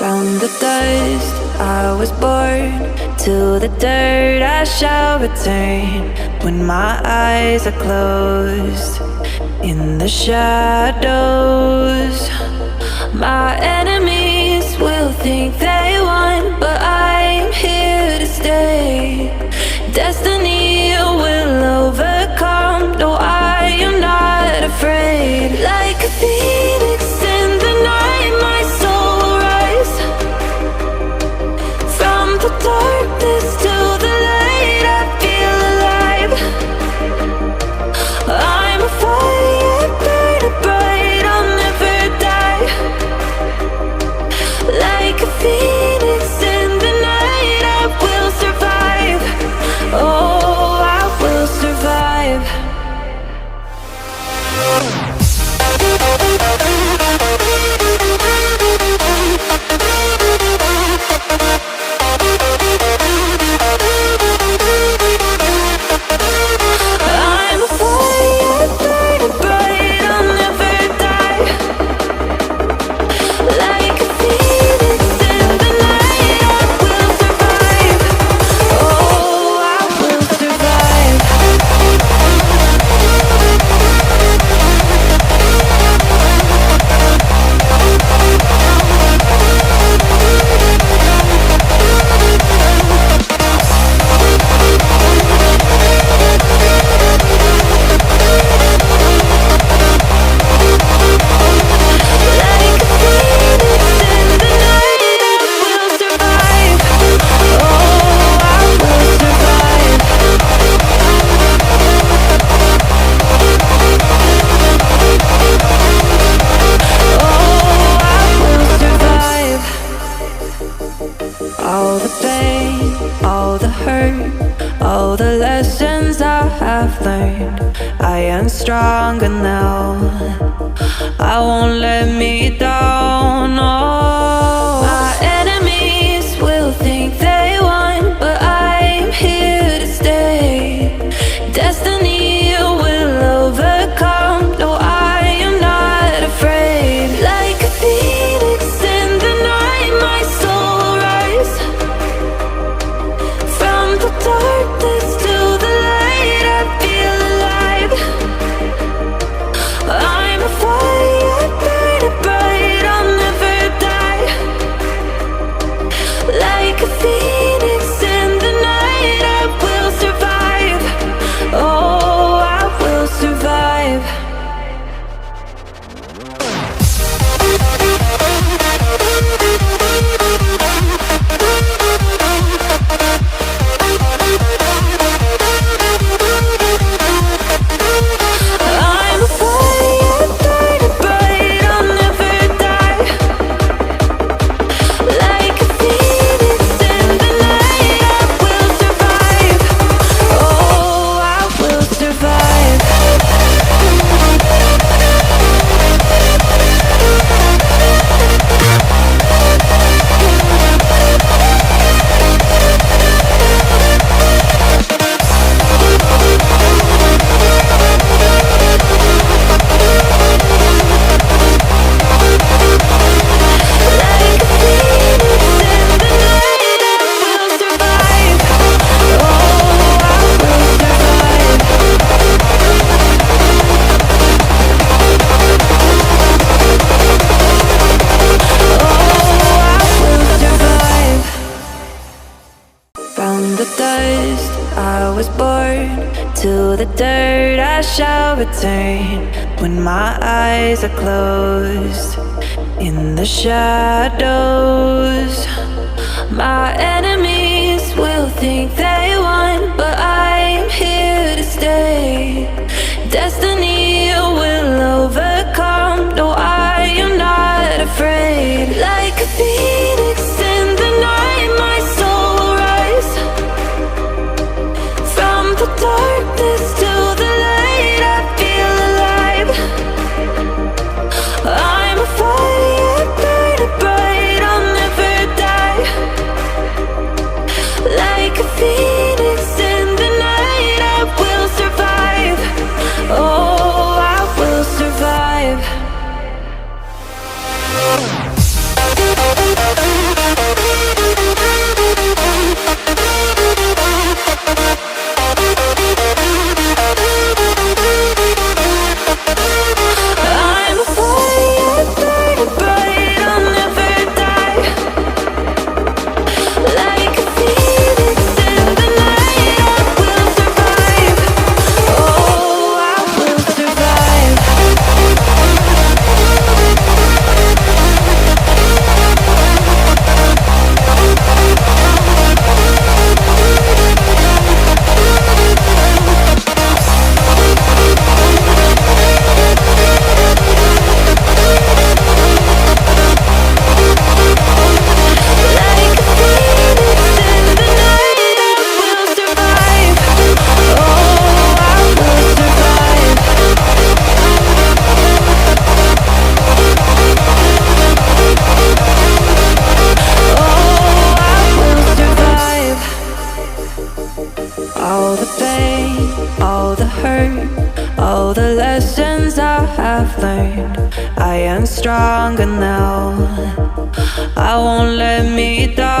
From the dust I was born, to the dirt I shall return. When my eyes are closed, in the shadows, my enemies will think they won, but I'm here to stay. Destiny will overcome. No, I am not afraid. Like a phoenix in the night, my soul will rise. From the darkness to the light, I feel alive. I'm a fire burning bright, I'll never die. Like a phoenix in the night, I will survive. Oh, I will survive. I'm a fire burning bright, I'll never die. Like a phoenix in the night, I will survive. Oh, I will survive. Like a phoenix in the night, I will survive. Oh, I will survive. Oh, I will survive. All the pain, all the hurt, all the lessons I have learned, I am stronger now. I won't let me down. Oh, my enemies will think they won, but I'm here to stay. Destiny will overcome. No, I am not afraid. Like a phoenix in the night, my soul will rise. From the darkness to the light, I feel alive. I'm a fire burning bright, I'll never die. Like a phoenix in the night, I will survive. Oh, I will survive. I'm a fire burning bright, I'll never die. Like a phoenix in the night, I will survive. Oh, I will survive. Like a phoenix in the night, I will survive. Oh, I will survive. Oh, I will survive. From the dust I was born, to the dirt I shall return. When my eyes are closed, in the shadows, my enemies will think they won, but I'm here to stay. Destiny will overcome. No, I am not afraid. Like a phoenix in the night, my soul will rise. From the darkness to the light, I feel alive. I'm a fire burning bright, I'll never die. Like a phoenix I've learned I am stronger now. I won't let me down.